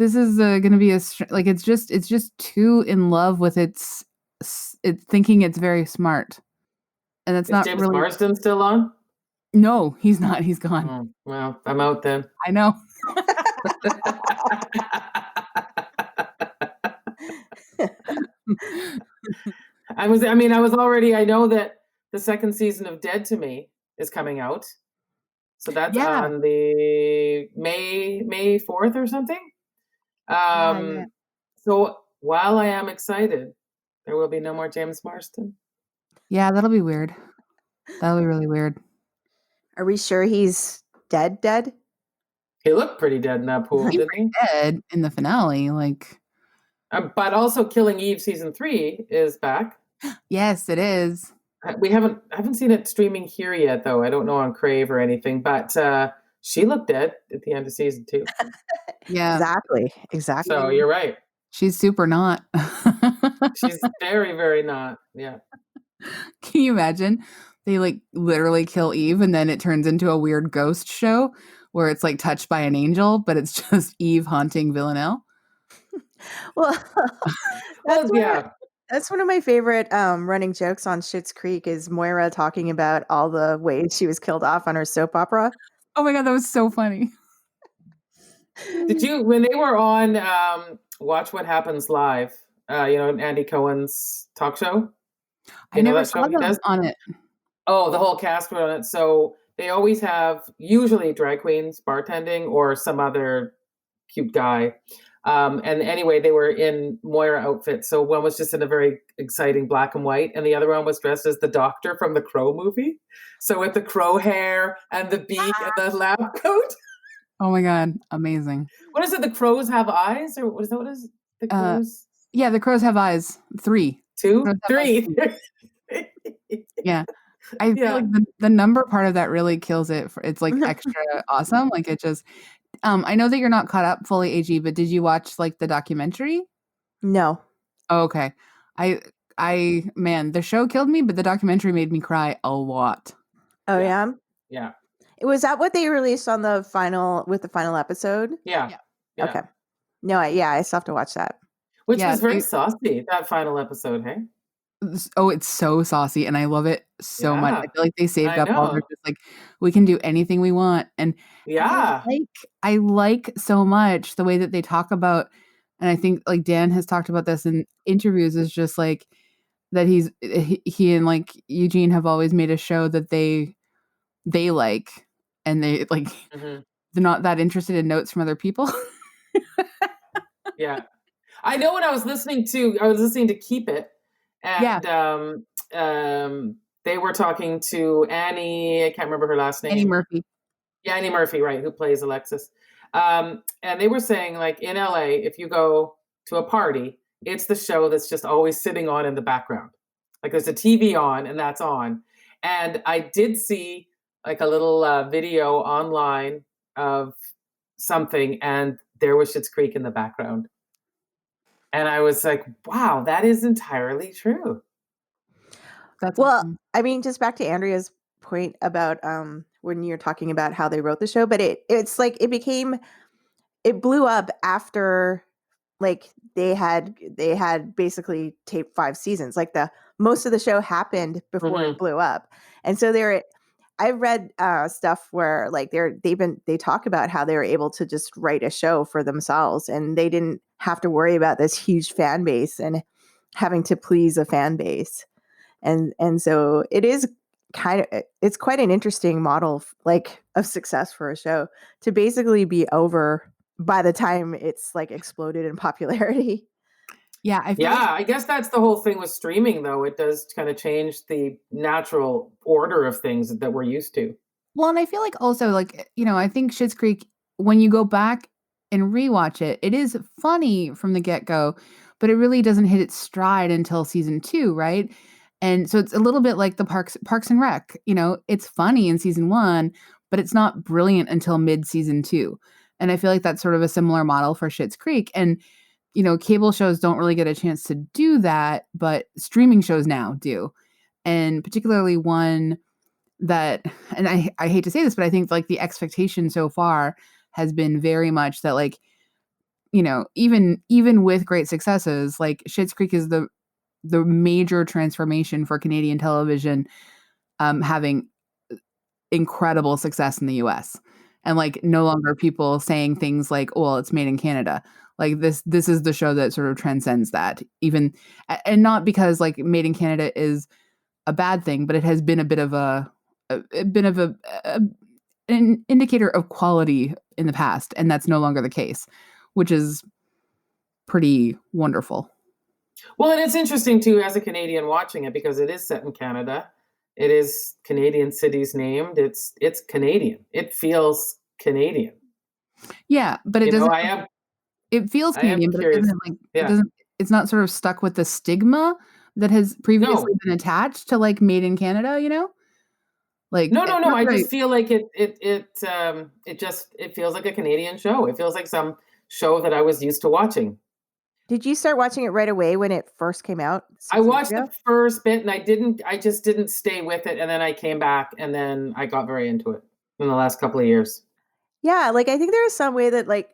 is going to be it's just too in love with it's thinking it's very smart. And it's not James really. Marsden still on? No, he's not. He's gone. Oh, well, I'm out then. I know. I know that the second season of Dead to Me is coming out. So that's on the May 4th or something. So while I am excited, there will be no more James Marsden. Yeah, that'll be weird. That'll be really weird. Are we sure he's dead? He looked pretty dead in that pool, didn't he? Dead in the finale, like. But also Killing Eve season 3 is back. Yes, it is. I haven't seen it streaming here yet, though. I don't know on Crave or anything, but she looked dead at the end of season 2. Yeah. Exactly. So you're right. She's super not. She's very, very not. Yeah. Can you imagine? They like literally kill Eve and then it turns into a weird ghost show where it's like touched by an angel, but it's just Eve haunting Villanelle. Well, Well, yeah. that's one of my favorite running jokes on Schitt's Creek is Moira talking about all the ways she was killed off on her soap opera. Oh my God, that was so funny. Did you, when they were on Watch What Happens Live, Andy Cohen's talk show? I never saw them on it. Oh, the whole cast were on it. So they always have usually drag queens bartending or some other cute guy. And anyway, they were in Moira outfits. So one was just in a very exciting black and white, and the other one was dressed as the doctor from the Crow movie. So with the crow hair and the beak and the lab coat. Oh my God, amazing. What is it? The crows have eyes? Or what is that? What is the crows? Yeah, the crows have eyes. 3. 2? 3. Yeah. I feel like the number part of that really kills it. It's like extra awesome. Like it just, I know that you're not caught up fully, AG, but did you watch like the documentary? No. Oh, okay. Man, the show killed me, but the documentary made me cry a lot. Oh yeah. Yeah. Was that what they released on the final episode? Yeah. Okay. No, I still have to watch that. Which was very saucy, that final episode, hey? Oh, it's so saucy, and I love it so much. I feel like they saved up all their just like, we can do anything we want. And I like so much the way that they talk about, and I think like Dan has talked about this in interviews, is just like that he and like Eugene have always made a show that they like, and they like they're not that interested in notes from other people. Yeah. I know when I was listening to Keep It, and they were talking to Annie, I can't remember her last name. Annie Murphy. Yeah, Annie Murphy, right, who plays Alexis. And they were saying, like, in LA, if you go to a party, it's the show that's just always sitting on in the background. Like there's a TV on and that's on. And I did see like a little video online of something, and there was Schitt's Creek in the background. And I was like, wow, that is entirely true. That's well, awesome. I mean, just back to Andrea's point about when you're talking about how they wrote the show, but it's like it blew up after like they had basically taped 5 seasons. Like most of the show happened before it blew up. And so I read stuff where like they talk about how they were able to just write a show for themselves, and they didn't have to worry about this huge fan base and having to please a fan base. And so it is it's quite an interesting model like of success for a show to basically be over by the time it's like exploded in popularity. Yeah, I guess that's the whole thing with streaming, though. It does kind of change the natural order of things that we're used to. Well, and I feel like also like, I think Schitt's Creek, when you go back and rewatch it, it is funny from the get-go, but it really doesn't hit its stride until season 2, right? And so it's a little bit like the Parks and Rec. It's funny in season 1, but it's not brilliant until mid-season 2. And I feel like that's sort of a similar model for Schitt's Creek. And cable shows don't really get a chance to do that, but streaming shows now do. And particularly one that, and I hate to say this, but I think like the expectation so far has been very much that like, even with great successes, like Schitt's Creek is the major transformation for Canadian television, having incredible success in the US. And like no longer people saying things like, oh, well, it's made in Canada. Like this is the show that sort of transcends that, even, and not because like made in Canada is a bad thing, but it has been a bit of an indicator of quality in the past, and that's no longer the case, which is pretty wonderful. Well, and it's interesting too as a Canadian watching it, because it is set in Canada. It is Canadian cities named. It's Canadian. It feels Canadian. Yeah, but it doesn't. It feels Canadian, but it doesn't it's not sort of stuck with the stigma that has previously No. been attached to like made in Canada, you know? Like No. not I that just feel like it feels like a Canadian show. It feels like some show that I was used to watching. Did you start watching it right away when it first came out? I watched the first bit and I just didn't stay with it. And then I came back and then I got very into it in the last couple of years. Yeah, like I think there is some way that like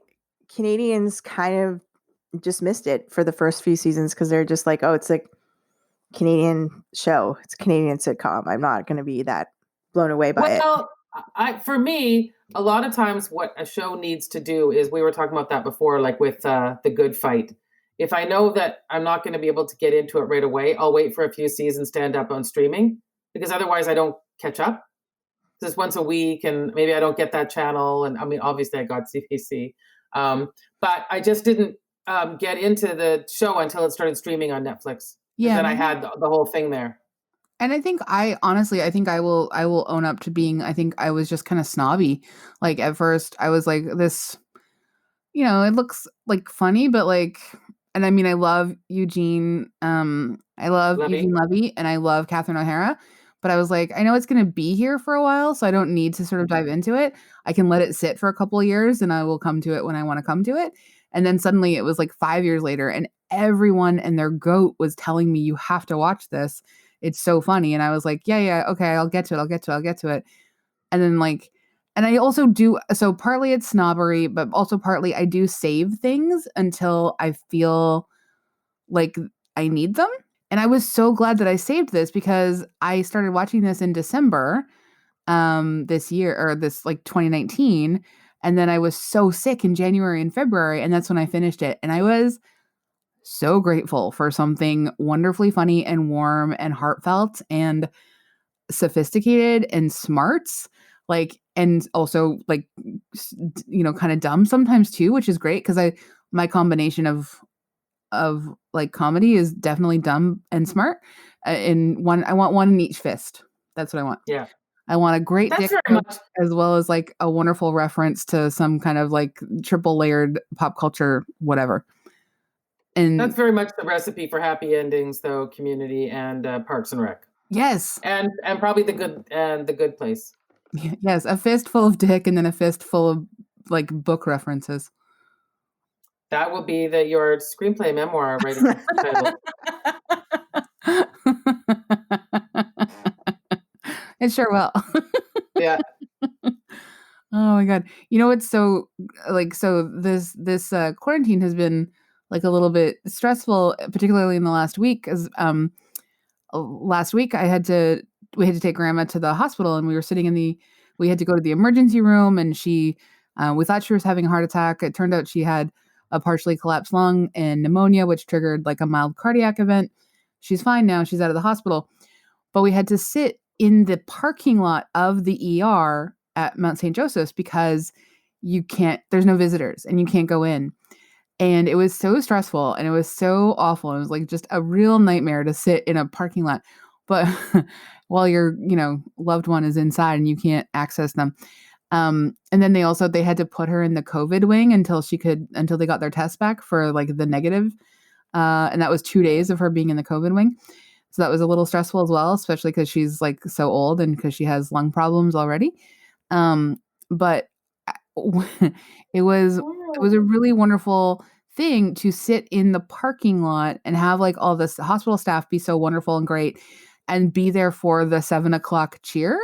Canadians kind of just missed it for the first few seasons because they're just like, oh, it's a Canadian show. It's a Canadian sitcom. I'm not going to be that blown away by it. Well, for me, a lot of times what a show needs to do is, we were talking about that before, like with The Good Fight. If I know that I'm not going to be able to get into it right away, I'll wait for a few seasons to end up on streaming, because otherwise I don't catch up. Just once a week, and maybe I don't get that channel. And I mean, obviously I got CBC, but I just didn't get into the show until it started streaming on Netflix. Yeah. Then I had the whole thing there. And I think I will own up to being, I think I was just kind of snobby. Like at first I was like, this, you know, it looks like funny, but like, and I mean, I love Eugene. I love Levy. Eugene Levy and I love Catherine O'Hara, but I was like, I know it's going to be here for a while, so I don't need to sort of dive into it. I can let it sit for a couple of years and I will come to it when I want to come to it. And then suddenly it was like 5 years later and everyone and their goat was telling me, you have to watch this. It's so funny. And I was like, yeah, okay, I'll get to it. And then like, and I also do, so partly it's snobbery, but also partly I do save things until I feel like I need them. And I was so glad that I saved this because I started watching this in December this year, or this like 2019. And then I was so sick in January and February. And that's when I finished it. And I was so grateful for something wonderfully funny and warm and heartfelt and sophisticated and smart, like, and also like, you know, kind of dumb sometimes too, which is great because my combination of like comedy is definitely dumb and smart. In one, I want one in each fist. That's what I want. Yeah. I want a great That's dick very joke, much as well as like a wonderful reference to some kind of like triple layered pop culture, whatever. And that's very much the recipe for happy endings, though. Community and Parks and Rec. yes, and probably the Good Place. Yes, a fist full of dick and then a fist full of like book references. That will be your screenplay memoir writing title. It sure will. Yeah. Oh my God. You know what's so like, so this quarantine has been like a little bit stressful, particularly in the last week, because last week we had to take grandma to the hospital, and we had to go to the emergency room, and we thought she was having a heart attack. It turned out she had a partially collapsed lung and pneumonia, which triggered like a mild cardiac event. She's fine now. She's out of the hospital. But we had to sit in the parking lot of the ER at Mount St. Joseph's because there's no visitors and you can't go in. And it was so stressful and it was so awful. It was like just a real nightmare to sit in a parking lot. But while your, loved one is inside and you can't access them. And then they had to put her in the COVID wing until they got their test back for like the negative. And that was 2 days of her being in the COVID wing. So that was a little stressful as well, especially because she's like so old and because she has lung problems already. But it was a really wonderful thing to sit in the parking lot and have like all this hospital staff be so wonderful and great and be there for the 7:00 cheer.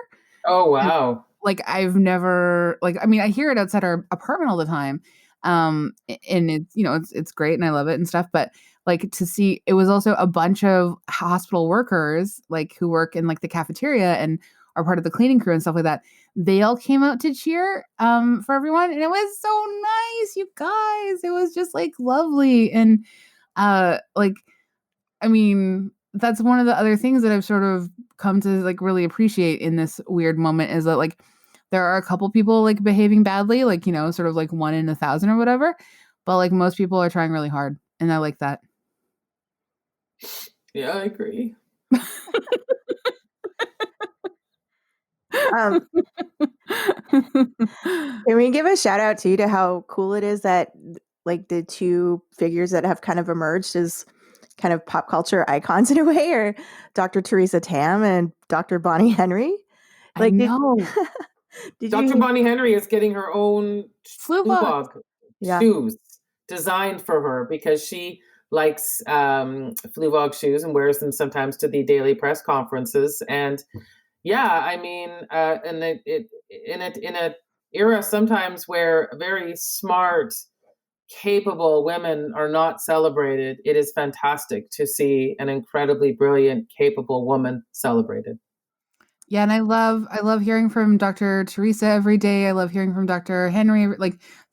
Oh, wow. And, like I've never, like, I mean, I hear it outside our apartment all the time. And it's great and I love it and stuff. But like to see, it was also a bunch of hospital workers, like who work in like the cafeteria and are part of the cleaning crew and stuff like that. They all came out to cheer for everyone. And it was so nice, you guys. It was just like lovely. And like, I mean, that's one of the other things that I've sort of come to like really appreciate in this weird moment is that like there are a couple people like behaving badly, like, sort of like 1 in 1,000 or whatever. But like most people are trying really hard. And I like that. Yeah, I agree. Can we give a shout out to how cool it is that like the two figures that have kind of emerged as kind of pop culture icons in a way, are Dr. Teresa Tam and Dr. Bonnie Henry. I Like, know. did Dr. you? Bonnie Henry is getting her own Fluvog. Fluvog Yeah. shoes designed for her because she likes Fluvog shoes and wears them sometimes to the daily press conferences. And yeah, I mean, and in a era sometimes where very smart, capable women are not celebrated, it is fantastic to see an incredibly brilliant, capable woman celebrated. Yeah, and I love hearing from Dr. Teresa every day. I love hearing from Dr. Henry,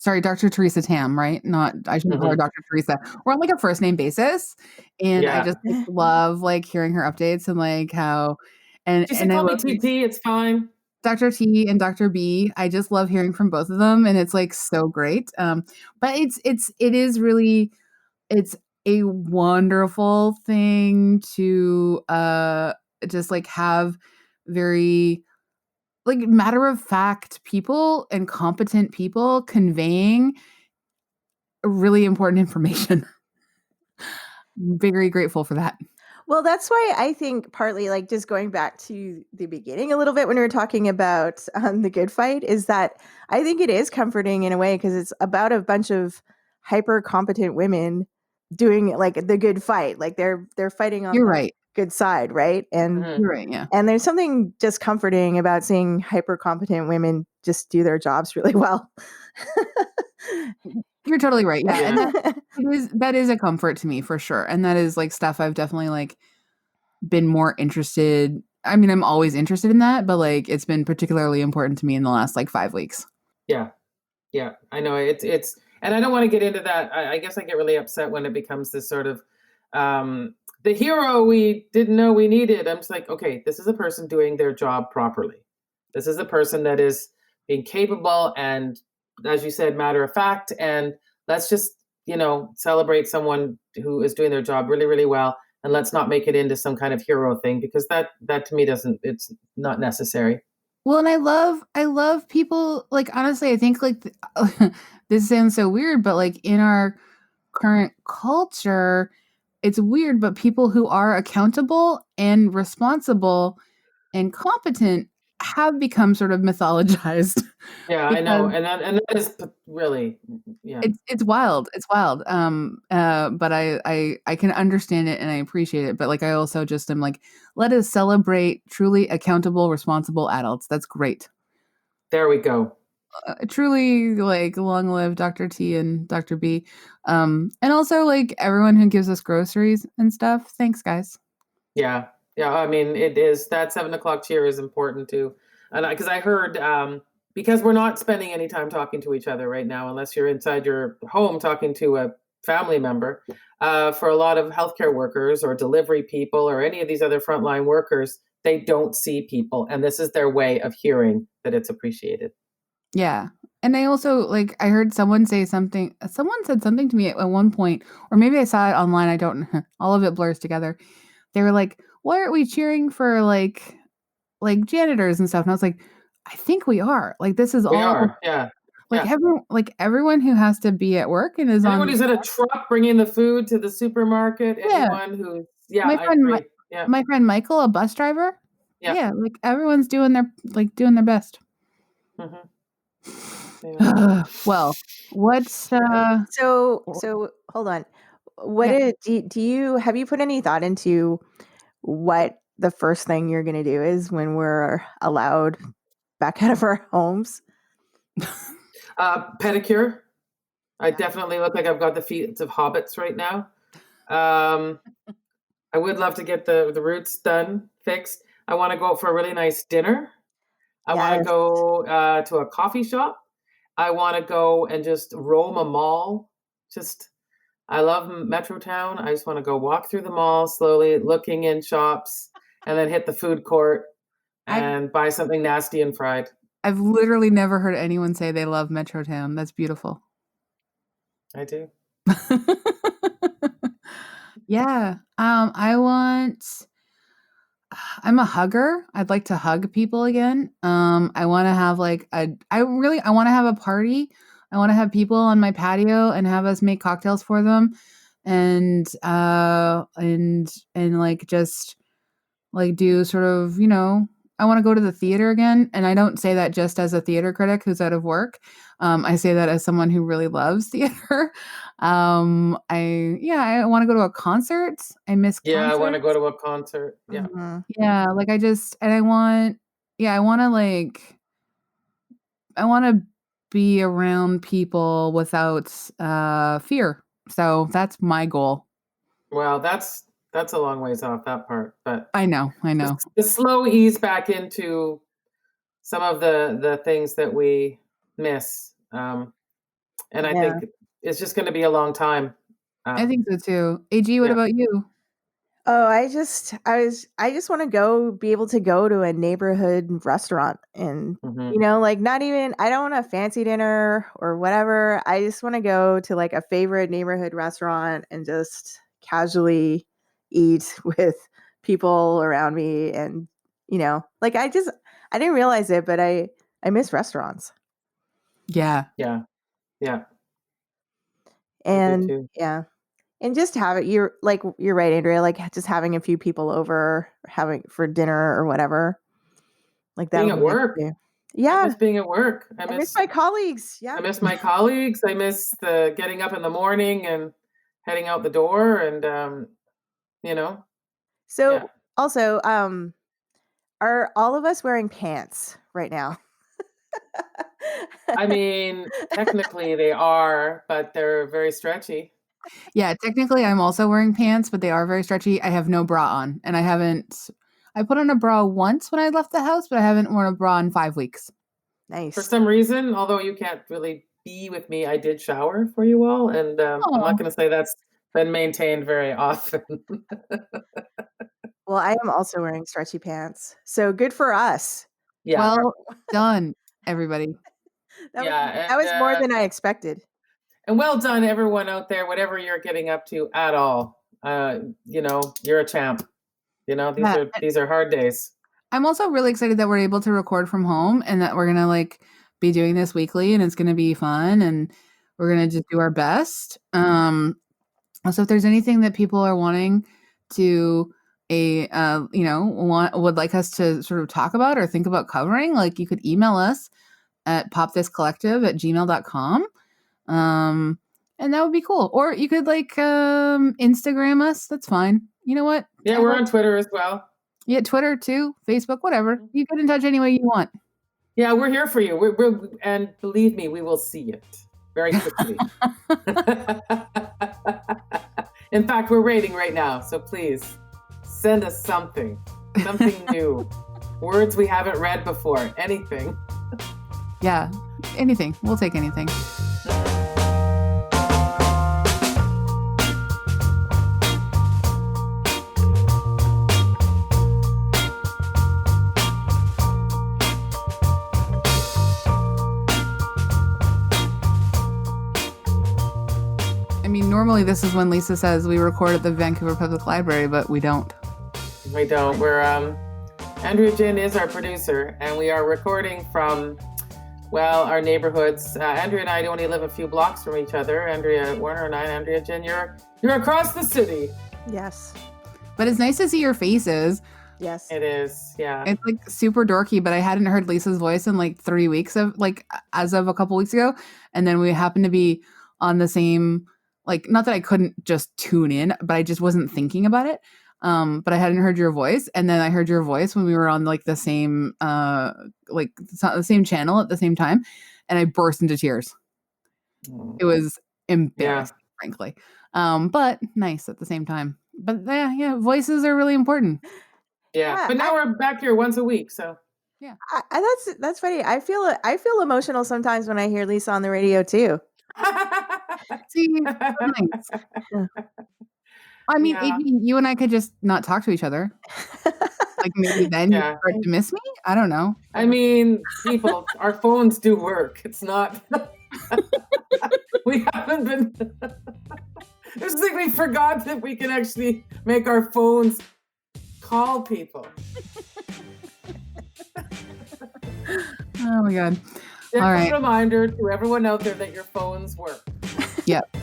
Dr. Teresa Tam, right? Not I shouldn't call her Dr. Teresa. We're on like a first name basis, and I Yeah. just love like hearing her updates and like how She said, I call me love TT, it's fine. Dr. T and Dr. B. I just love hearing from both of them, and it's like so great. But it is really it's a wonderful thing to just like have very like matter of fact people and competent people conveying really important information. Very grateful for that. Well, that's why I think partly, like, just going back to the beginning a little bit when we were talking about The Good Fight, is that I think it is comforting in a way because it's about a bunch of hyper competent women doing like the good fight. Like they're fighting on You're the right. good side, right? And You're right. Yeah. and there's something just comforting about seeing hyper competent women just do their jobs really well. You're totally right. Yeah. Yeah. And that is a comfort to me for sure. And that is like stuff I've definitely like been more interested. I mean, I'm always interested in that, but like it's been particularly important to me in the last like 5 weeks. Yeah. Yeah. I know it's and I don't want to get into that. I guess I get really upset when it becomes this sort of the hero we didn't know we needed. I'm just like, okay, this is a person doing their job properly. This is a person that is being capable and, as you said, matter of fact. And let's just, celebrate someone who is doing their job really, really well. And let's not make it into some kind of hero thing because that to me it's not necessary. Well, and I love people like honestly, I think like this sounds so weird, but like in our current culture, it's weird, but people who are accountable and responsible and competent have become sort of mythologized. Yeah, I know. Because And that is really, yeah. it's wild. It's wild. But I can understand it and I appreciate it. But like I also just am like, let us celebrate truly accountable, responsible adults. That's great. There we go. Truly like long live Dr. T and Dr. B. And also like everyone who gives us groceries and stuff. Thanks, guys. Yeah. Yeah. I mean, it is that 7 o'clock cheer is important too. And because I heard, because we're not spending any time talking to each other right now, unless you're inside your home talking to a family member, for a lot of healthcare workers or delivery people or any of these other frontline workers, they don't see people. And this is their way of hearing that it's appreciated. Yeah. And I also like I heard someone said something to me at one point, or maybe I saw it online, I don't know. All of it blurs together. They were like, "Why aren't we cheering for like janitors and stuff?" And I was like, "I think we are. Like this is We all are. Yeah. like Yeah. everyone who has to be at work and is Anyone on who's in a truck bringing the food to the supermarket, Yeah. anyone who's, yeah, My I friend agree. Yeah. my friend Michael, a bus driver. Yeah. Yeah, like everyone's doing their best. Mhm. Yeah. Well, what's So hold on. What Yeah. do you have you put any thought into what the first thing you're going to do is when we're allowed back out of our homes? Pedicure. I definitely look like I've got the feet of hobbits right now. I would love to get the roots done, fixed. I want to go out for a really nice dinner. I want to Yes. go to a coffee shop. I want to go and just roam a mall. I love Metrotown. I just want to go walk through the mall slowly, looking in shops, and then hit the food court and buy something nasty and fried. I've literally never heard anyone say they love Metrotown. That's beautiful. I do. Yeah. I'm a hugger. I'd like to hug people again. I want to have like I want to have a party I want to have people on my patio and have us make cocktails for them, and like just like do sort of, I want to go to the theater again. And I don't say that just as a theater critic who's out of work. I say that as someone who really loves theater. I want to go to a concert. I miss concerts. Yeah, I want to go to a concert. Yeah. Mhm. Yeah, like I want to be around people without fear. So that's my goal. Well, that's a long ways off, that part, but I know. the slow ease back into some of the things that we miss, and I Yeah. think it's just going to be a long time. I think so too. AG, what Yeah. about you? Oh, I just want to be able to go to a neighborhood restaurant and, Mhm. like not even, I don't want a fancy dinner or whatever. I just want to go to like a favorite neighborhood restaurant and just casually eat with people around me. And, like I didn't realize it, but I miss restaurants. Yeah. Yeah. Yeah. I do And too. yeah. And just have it, you're right, Andrea, like just having a few people over, having for dinner or whatever. Like Being that'll at be nice work. too. I Yeah, miss being at work. I I miss miss my colleagues. Yeah. my colleagues. I miss the getting up in the morning and heading out the door, and you know, So yeah. also, are all of us wearing pants right now? I mean, technically they are, but they're very stretchy. Yeah, technically I'm also wearing pants, but they are very stretchy. I have no bra on, and I put on a bra once when I left the house, but I haven't worn a bra in 5 weeks. For Nice. some reason, although you can't really be with me, I did shower for you all, and I'm not Oh, going to say that's been maintained very often. Well, I am also wearing stretchy pants. So good for us. Yeah, well done, everybody. yeah, That was more than I expected. and well done, everyone out there, whatever you're getting up to at all. You're a champ. Yeah, These are hard days. I'm also really excited that we're able to record from home and that we're gonna like be doing this weekly, and it's gonna be fun, and we're gonna just do our best. So if there's anything that people are wanting to would like us to sort of talk about or think about covering, like you could email us at popthiscollective@gmail.com. And that would be cool. Or you could like Instagram us. That's fine. You know what? Yeah, we're on Twitter as well. Yeah, Twitter too, Facebook, whatever. You get in touch any way you want. Yeah, we're here for you. And believe me, we will see it very quickly. In fact, we're rating right now, so please send us something new. Words we haven't read before, anything. Yeah, anything. We'll take anything. I mean, normally this is when Lisa says we record at the Vancouver Public Library, but we don't. We don't. We're Andrea Gin is our producer, and we are recording from our neighborhoods. Andrea and I only live a few blocks from each other. Andrea Warner and I, Andrea Gin, you're across the city. Yes. But it's nice to see your faces. Yes. It is. Yeah. It's like super dorky, but I hadn't heard Lisa's voice in like 3 weeks as of a couple weeks ago. And then we happened to be on the same, like, not that I couldn't just tune in, but I just wasn't thinking about it. But I hadn't heard your voice. And then I heard your voice when we were on like the same channel at the same time. And I burst into tears. It was embarrassing, frankly. But nice at the same time. But yeah, voices are really important. Yeah. But now we're back here once a week, so yeah. That's funny. I feel emotional sometimes when I hear Lisa on the radio too. See, nice. I mean, Yeah. you and I could just not talk to each other. Like maybe then you start to miss me? I don't know. I mean, people, our phones do work. It's not. We haven't been. It's like we forgot that we can actually make our phones call people. Oh my God. All right. Reminder to everyone out there that your phones work. Yep.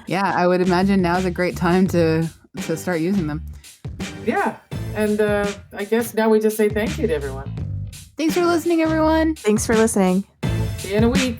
Yeah, I would imagine now is a great time to start using them. Yeah. And I guess now we just say thank you to everyone. Thanks for listening, everyone. Thanks for listening. See you in a week.